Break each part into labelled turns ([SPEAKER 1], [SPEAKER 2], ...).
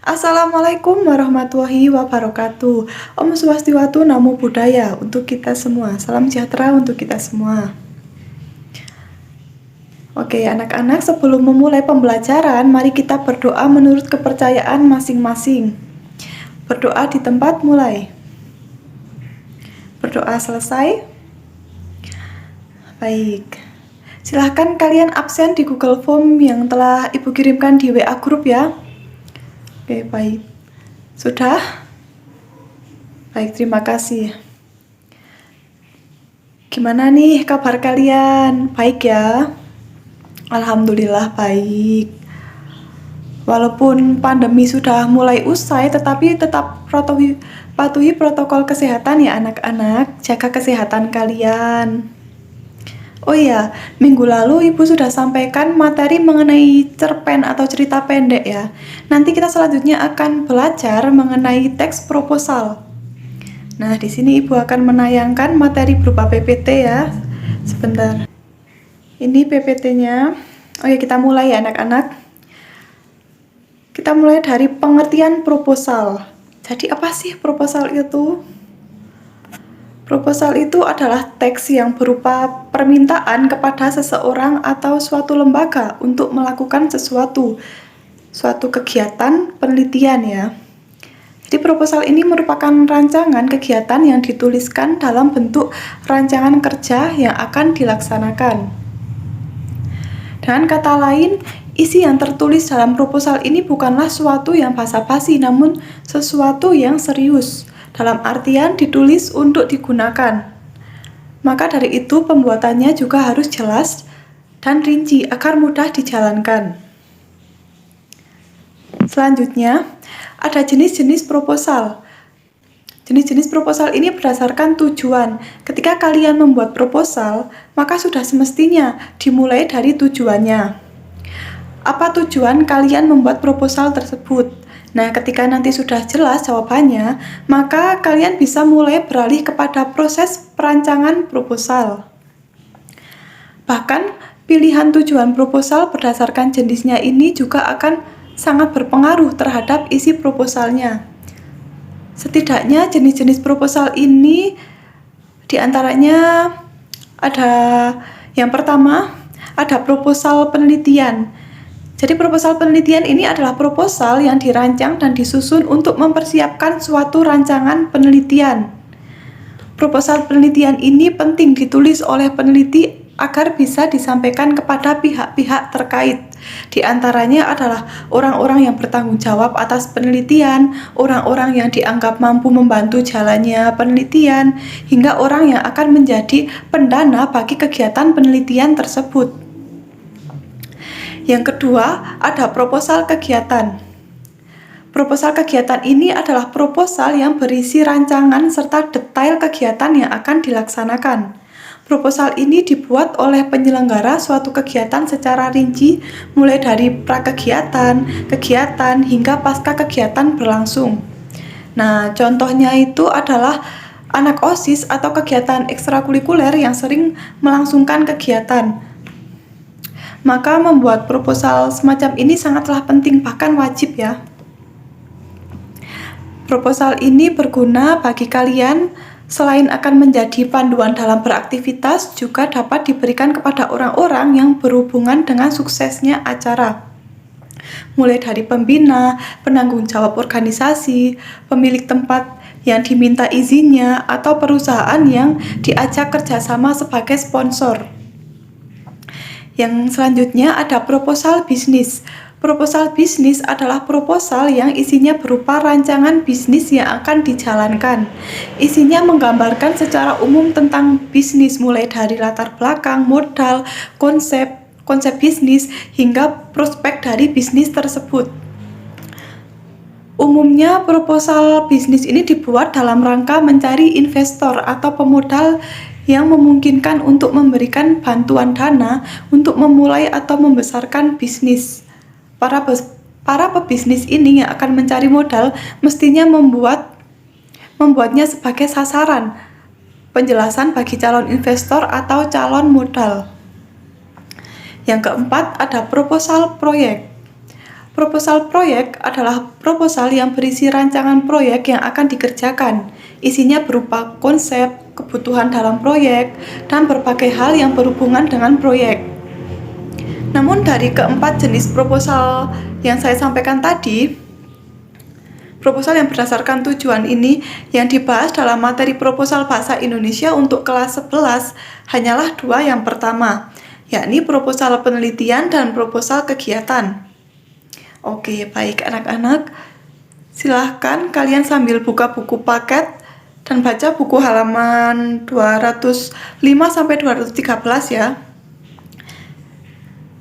[SPEAKER 1] Assalamualaikum warahmatullahi wabarakatuh. Om Swastiwatu, Namo Buddhaya untuk kita semua. Salam sejahtera untuk kita semua. Oke, anak-anak, sebelum memulai pembelajaran, mari kita berdoa menurut kepercayaan masing-masing. Berdoa di tempat, mulai. Berdoa selesai. Baik. Silahkan kalian absen di Google Form yang telah Ibu kirimkan di WA Group ya. Oke, baik. Sudah? Baik, terima kasih. Gimana nih kabar kalian? Baik ya? Alhamdulillah baik. Walaupun pandemi sudah mulai usai, tetapi tetap patuhi protokol kesehatan ya anak-anak. Jaga kesehatan kalian. Oh iya, minggu lalu Ibu sudah sampaikan materi mengenai cerpen atau cerita pendek ya. Nanti kita selanjutnya akan belajar mengenai teks proposal. Nah, di sini Ibu akan menayangkan materi berupa PPT ya. Sebentar. Ini PPT-nya. Oke, kita mulai ya anak-anak. Kita mulai dari pengertian proposal. Jadi apa sih proposal itu? Proposal itu adalah teks yang berupa permintaan kepada seseorang atau suatu lembaga untuk melakukan suatu kegiatan penelitian ya. Jadi proposal ini merupakan rancangan kegiatan yang dituliskan dalam bentuk rancangan kerja yang akan dilaksanakan. Dengan kata lain, isi yang tertulis dalam proposal ini bukanlah suatu yang basa-basi, namun sesuatu yang serius. Dalam artian ditulis untuk digunakan. Maka dari itu pembuatannya juga harus jelas dan rinci agar mudah dijalankan. Selanjutnya, ada jenis-jenis proposal. Jenis-jenis proposal ini berdasarkan tujuan. Ketika kalian membuat proposal, maka sudah semestinya dimulai dari tujuannya. Apa tujuan kalian membuat proposal tersebut? Nah, ketika nanti sudah jelas jawabannya, maka kalian bisa mulai beralih kepada proses perancangan proposal. Bahkan, pilihan tujuan proposal berdasarkan jenisnya ini juga akan sangat berpengaruh terhadap isi proposalnya. Setidaknya jenis-jenis proposal ini diantaranya ada yang pertama, ada proposal penelitian. Jadi proposal penelitian ini adalah proposal yang dirancang dan disusun untuk mempersiapkan suatu rancangan penelitian. Proposal penelitian ini penting ditulis oleh peneliti agar bisa disampaikan kepada pihak-pihak terkait. Di antaranya adalah orang-orang yang bertanggung jawab atas penelitian, orang-orang yang dianggap mampu membantu jalannya penelitian, hingga orang yang akan menjadi pendana bagi kegiatan penelitian tersebut. Yang kedua, ada proposal kegiatan. Proposal kegiatan ini adalah proposal yang berisi rancangan serta detail kegiatan yang akan dilaksanakan. Proposal ini dibuat oleh penyelenggara suatu kegiatan secara rinci, mulai dari prakegiatan, kegiatan, hingga pasca kegiatan berlangsung. Nah, contohnya itu adalah anak OSIS atau kegiatan ekstrakurikuler yang sering melangsungkan kegiatan. Maka membuat proposal semacam ini sangatlah penting, bahkan wajib ya. Proposal ini berguna bagi kalian selain akan menjadi panduan dalam beraktivitas, juga dapat diberikan kepada orang-orang yang berhubungan dengan suksesnya acara. Mulai dari pembina, penanggung jawab organisasi, pemilik tempat yang diminta izinnya, atau perusahaan yang diajak kerjasama sebagai sponsor. Yang selanjutnya ada proposal bisnis. Proposal bisnis adalah proposal yang isinya berupa rancangan bisnis yang akan dijalankan. Isinya menggambarkan secara umum tentang bisnis, mulai dari latar belakang, modal, konsep bisnis, hingga prospek dari bisnis tersebut. Umumnya proposal bisnis ini dibuat dalam rangka mencari investor atau pemodal yang memungkinkan untuk memberikan bantuan dana untuk memulai atau membesarkan bisnis. Para pebisnis ini yang akan mencari modal mestinya membuatnya sebagai sasaran penjelasan bagi calon investor atau calon modal. Yang keempat ada proposal proyek. Proposal proyek adalah proposal yang berisi rancangan proyek yang akan dikerjakan. Isinya berupa konsep, kebutuhan dalam proyek, dan berbagai hal yang berhubungan dengan proyek. Namun dari keempat jenis proposal yang saya sampaikan tadi, proposal yang berdasarkan tujuan ini yang dibahas dalam materi proposal bahasa Indonesia untuk kelas 11 hanyalah dua yang pertama, yakni proposal penelitian dan proposal kegiatan. Oke, baik anak-anak. Silahkan kalian sambil buka buku paket dan baca buku halaman 205-213 ya.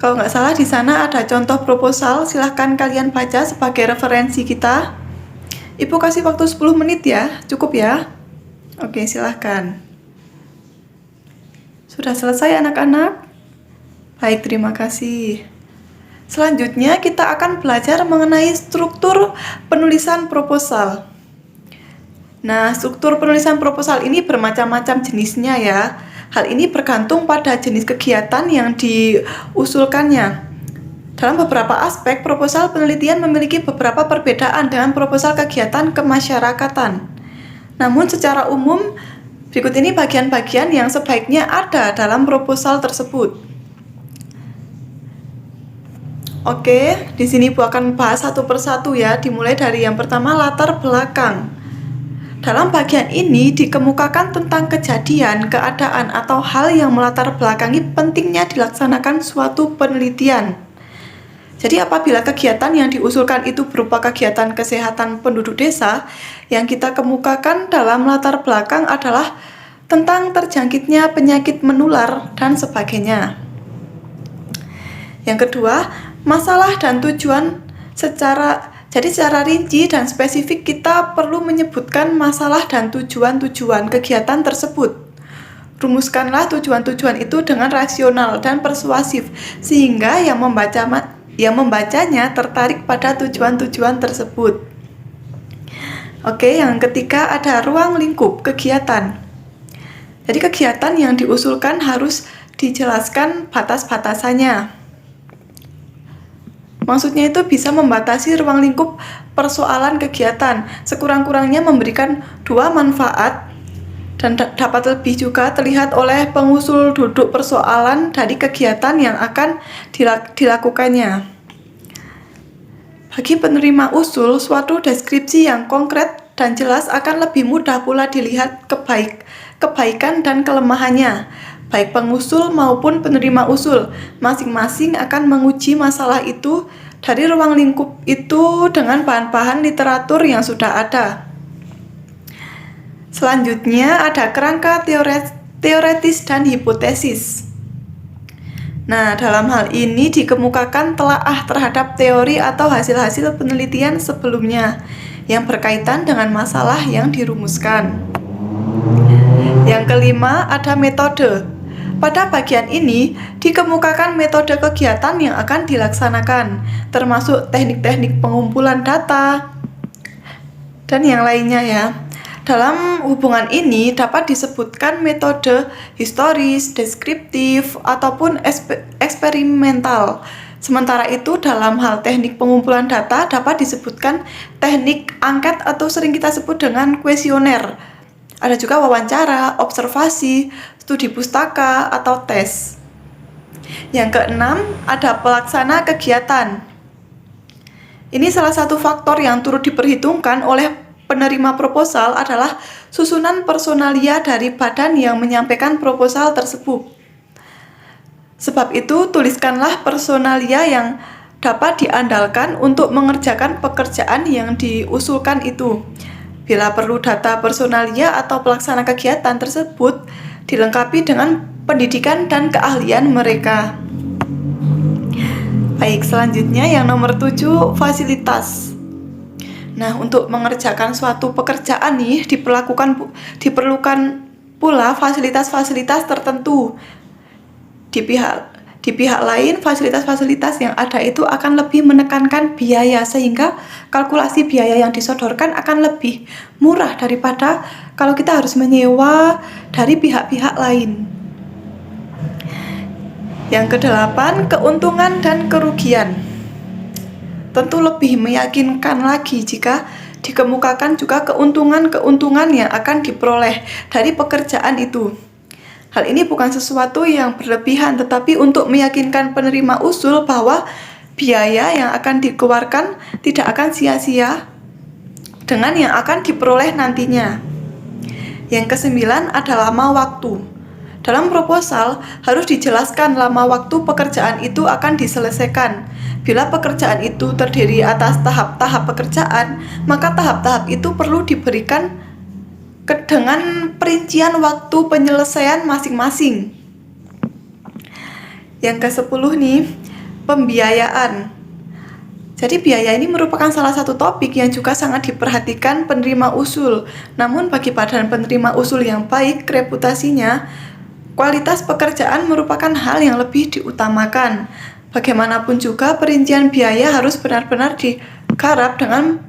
[SPEAKER 1] Kalau nggak salah di sana ada contoh proposal, silahkan kalian baca sebagai referensi kita. Ibu kasih waktu 10 menit ya, cukup ya? Oke, silahkan. Sudah selesai anak-anak? Baik, terima kasih. Selanjutnya kita akan belajar mengenai struktur penulisan proposal. Nah, struktur penulisan proposal ini bermacam-macam jenisnya ya. Hal ini bergantung pada jenis kegiatan yang diusulkannya. Dalam beberapa aspek, proposal penelitian memiliki beberapa perbedaan dengan proposal kegiatan kemasyarakatan. Namun secara umum, berikut ini bagian-bagian yang sebaiknya ada dalam proposal tersebut. Oke, di sini Bu akan bahas satu persatu ya, dimulai dari yang pertama latar belakang. Dalam bagian ini dikemukakan tentang kejadian, keadaan, atau hal yang melatar belakangi pentingnya dilaksanakan suatu penelitian. Jadi apabila kegiatan yang diusulkan itu berupa kegiatan kesehatan penduduk desa, yang kita kemukakan dalam latar belakang adalah tentang terjangkitnya penyakit menular dan sebagainya. Yang kedua, masalah dan tujuan secara rinci dan spesifik kita perlu menyebutkan masalah dan tujuan-tujuan kegiatan tersebut. Rumuskanlah tujuan-tujuan itu dengan rasional dan persuasif sehingga yang membacanya tertarik pada tujuan-tujuan tersebut. Oke, yang ketiga ada ruang lingkup kegiatan. Jadi kegiatan yang diusulkan harus dijelaskan batas-batasannya. Maksudnya itu bisa membatasi ruang lingkup persoalan kegiatan, sekurang-kurangnya memberikan dua manfaat dan dapat lebih juga terlihat oleh pengusul duduk persoalan dari kegiatan yang akan dilakukannya. Bagi penerima usul, suatu deskripsi yang konkret dan jelas akan lebih mudah pula dilihat kebaikan dan kelemahannya. Baik pengusul maupun penerima usul, masing-masing akan menguji masalah itu dari ruang lingkup itu dengan bahan-bahan literatur yang sudah ada. Selanjutnya ada kerangka teoretis dan hipotesis. Nah, dalam hal ini dikemukakan telaah terhadap teori atau hasil-hasil penelitian sebelumnya yang berkaitan dengan masalah yang dirumuskan. Yang kelima ada metode. Pada bagian ini dikemukakan metode kegiatan yang akan dilaksanakan, termasuk teknik-teknik pengumpulan data dan yang lainnya ya. Dalam hubungan ini dapat disebutkan metode historis, deskriptif, ataupun eksperimental. Sementara itu dalam hal teknik pengumpulan data dapat disebutkan teknik angket atau sering kita sebut dengan kuesioner. Ada juga wawancara, observasi, studi pustaka, atau tes. Yang keenam, ada pelaksana kegiatan. Ini salah satu faktor yang turut diperhitungkan oleh penerima proposal adalah susunan personalia dari badan yang menyampaikan proposal tersebut. Sebab itu, tuliskanlah personalia yang dapat diandalkan untuk mengerjakan pekerjaan yang diusulkan itu. Bila perlu data personalia atau pelaksana kegiatan tersebut dilengkapi dengan pendidikan dan keahlian mereka. Baik, selanjutnya yang nomor 7, fasilitas. Nah, untuk mengerjakan suatu pekerjaan nih diperlukan pula fasilitas-fasilitas tertentu. Di pihak lain, fasilitas-fasilitas yang ada itu akan lebih menekankan biaya sehingga kalkulasi biaya yang disodorkan akan lebih murah daripada kalau kita harus menyewa dari pihak-pihak lain. Yang kedelapan, keuntungan dan kerugian. tentu lebih meyakinkan lagi jika dikemukakan juga keuntungan-keuntungan yang akan diperoleh dari pekerjaan itu. Hal ini bukan sesuatu yang berlebihan, tetapi untuk meyakinkan penerima usul bahwa biaya yang akan dikeluarkan tidak akan sia-sia dengan yang akan diperoleh nantinya. Yang kesembilan ada lama waktu. Dalam proposal harus dijelaskan lama waktu pekerjaan itu akan diselesaikan. Bila pekerjaan itu terdiri atas tahap-tahap pekerjaan, maka tahap-tahap itu perlu diberikan dengan perincian waktu penyelesaian masing-masing. Yang ke-10 nih, pembiayaan. Jadi biaya ini merupakan salah satu topik yang juga sangat diperhatikan penerima usul. Namun bagi badan penerima usul yang baik reputasinya, kualitas pekerjaan merupakan hal yang lebih diutamakan. Bagaimanapun juga perincian biaya harus benar-benar digarap dengan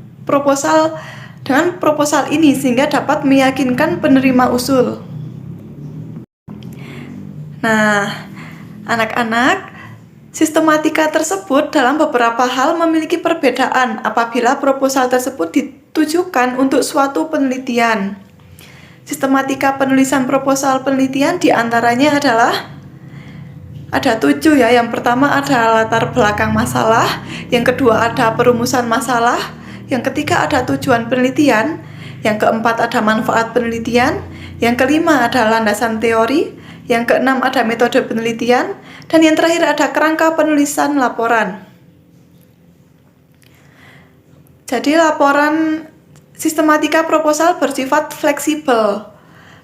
[SPEAKER 1] proposal ini sehingga dapat meyakinkan penerima usul. Nah, anak-anak, sistematika tersebut dalam beberapa hal memiliki perbedaan apabila proposal tersebut ditujukan untuk suatu penelitian. Sistematika penulisan proposal penelitian diantaranya adalah ada 7 ya. Yang pertama ada latar belakang masalah, yang kedua ada perumusan masalah, yang ketiga ada tujuan penelitian, yang keempat ada manfaat penelitian, yang kelima ada landasan teori, yang keenam ada metode penelitian, dan yang terakhir ada kerangka penulisan laporan. Jadi laporan sistematika proposal bersifat fleksibel,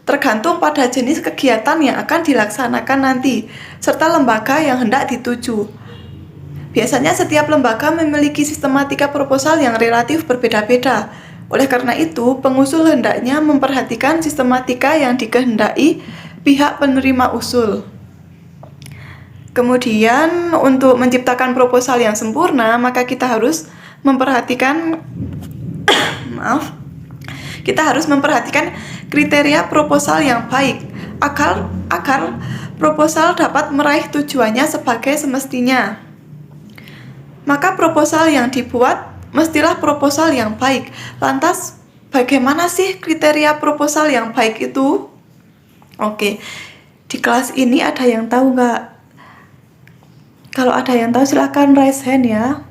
[SPEAKER 1] tergantung pada jenis kegiatan yang akan dilaksanakan nanti, serta lembaga yang hendak dituju. Biasanya setiap lembaga memiliki sistematika proposal yang relatif berbeda-beda. Oleh karena itu, pengusul hendaknya memperhatikan sistematika yang dikehendaki pihak penerima usul. Kemudian, untuk menciptakan proposal yang sempurna, maka kita harus memperhatikan kriteria proposal yang baik agar proposal dapat meraih tujuannya sebagai semestinya. Maka proposal yang dibuat mestilah proposal yang baik. Lantas, bagaimana sih kriteria proposal yang baik itu? Oke, di kelas ini ada yang tahu nggak? Kalau ada yang tahu silahkan raise hand ya.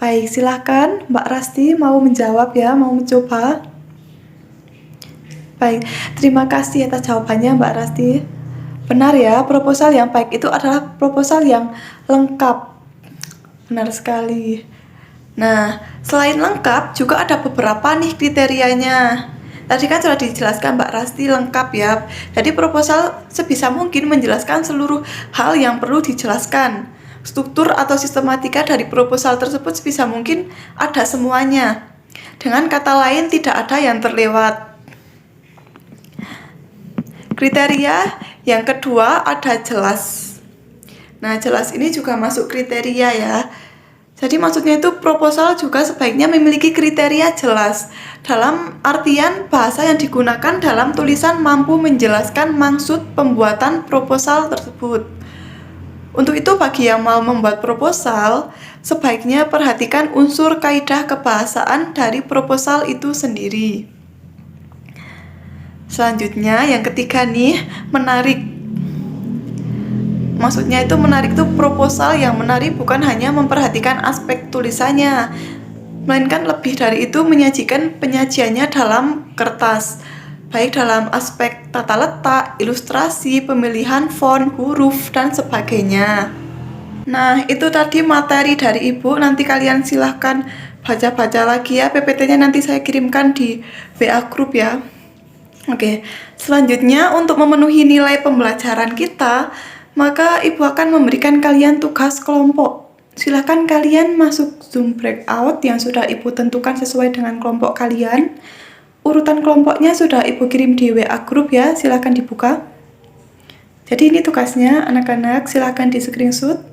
[SPEAKER 1] Baik, silahkan Mbak Rasti mau menjawab ya, mau mencoba. Baik, terima kasih atas jawabannya Mbak Rasti. Benar ya, proposal yang baik itu adalah proposal yang lengkap. Benar sekali. Nah, selain lengkap juga ada beberapa nih kriterianya. Tadi kan sudah dijelaskan Mbak Rasti lengkap ya. Jadi proposal sebisa mungkin menjelaskan seluruh hal yang perlu dijelaskan. Struktur atau sistematika dari proposal tersebut sebisa mungkin ada semuanya. Dengan kata lain tidak ada yang terlewat. Kriteria yang kedua ada jelas. Nah, jelas ini juga masuk kriteria ya. Jadi maksudnya itu proposal juga sebaiknya memiliki kriteria jelas. Dalam artian bahasa yang digunakan dalam tulisan mampu menjelaskan maksud pembuatan proposal tersebut. Untuk itu bagi yang mau membuat proposal, sebaiknya perhatikan unsur kaidah kebahasaan dari proposal itu sendiri. Selanjutnya yang ketiga nih, menarik. Maksudnya itu menarik itu proposal yang menarik bukan hanya memperhatikan aspek tulisannya, melainkan lebih dari itu menyajikan penyajiannya dalam kertas, baik dalam aspek tata letak, ilustrasi, pemilihan font, huruf, dan sebagainya. Nah, itu tadi materi dari Ibu, nanti kalian silahkan baca-baca lagi ya, PPT-nya nanti saya kirimkan di WA Group ya. Oke, selanjutnya untuk memenuhi nilai pembelajaran kita, maka Ibu akan memberikan kalian tugas kelompok. Silahkan kalian masuk Zoom breakout yang sudah Ibu tentukan sesuai dengan kelompok kalian. Urutan kelompoknya sudah Ibu kirim di WA Group ya, silahkan dibuka. Jadi ini tugasnya, anak-anak silahkan di screenshot.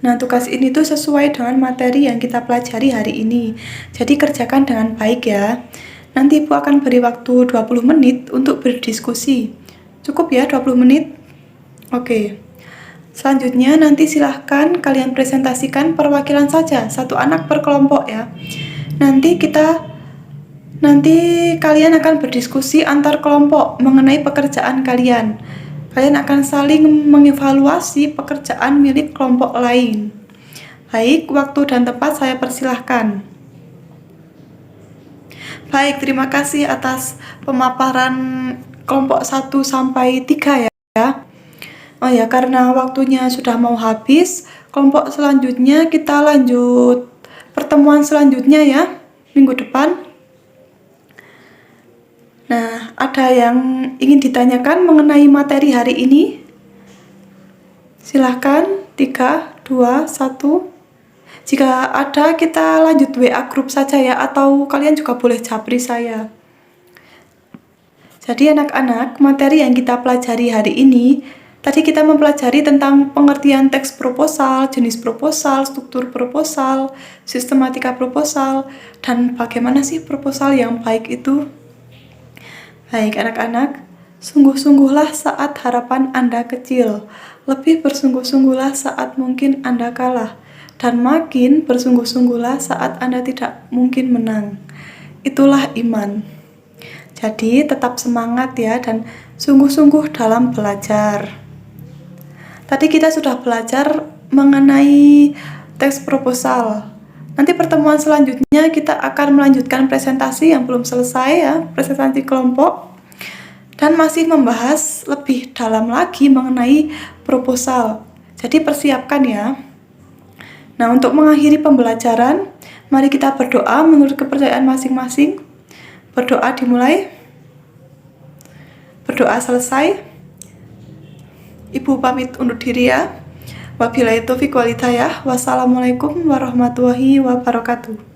[SPEAKER 1] Nah, tugas ini tuh sesuai dengan materi yang kita pelajari hari ini. Jadi kerjakan dengan baik ya. Nanti Ibu akan beri waktu 20 menit untuk berdiskusi. Cukup ya 20 menit? Oke. Selanjutnya nanti silahkan kalian presentasikan perwakilan saja, satu anak per kelompok ya. Nanti kalian akan berdiskusi antar kelompok mengenai pekerjaan kalian. Kalian akan saling mengevaluasi pekerjaan milik kelompok lain. Baik, waktu dan tempat saya persilahkan. Baik, terima kasih atas pemaparan kelompok 1 sampai 3 ya. Oh ya, karena waktunya sudah mau habis, kelompok selanjutnya kita lanjut pertemuan selanjutnya ya, minggu depan. Nah, ada yang ingin ditanyakan mengenai materi hari ini? Silahkan, 3, 2, 1. Jika ada, kita lanjut WA grup saja ya, atau kalian juga boleh japri saya. Jadi anak-anak, materi yang kita pelajari hari ini, tadi kita mempelajari tentang pengertian teks proposal, jenis proposal, struktur proposal, sistematika proposal, dan bagaimana sih proposal yang baik itu. Baik anak-anak, sungguh-sungguhlah saat harapan Anda kecil, lebih bersungguh-sungguhlah saat mungkin Anda kalah, dan makin bersungguh-sungguhlah saat Anda tidak mungkin menang. Itulah iman. Jadi tetap semangat ya, dan sungguh-sungguh dalam belajar. Tadi kita sudah belajar mengenai teks proposal. Nanti pertemuan selanjutnya kita akan melanjutkan presentasi yang belum selesai ya, presentasi kelompok, dan masih membahas lebih dalam lagi mengenai proposal. Jadi persiapkan ya. Nah, untuk mengakhiri pembelajaran, mari kita berdoa menurut kepercayaan masing-masing. Berdoa dimulai. Berdoa selesai. Ibu pamit undur diri ya. Wabillahi taufiq wal hidayah. Wassalamualaikum warahmatullahi wabarakatuh.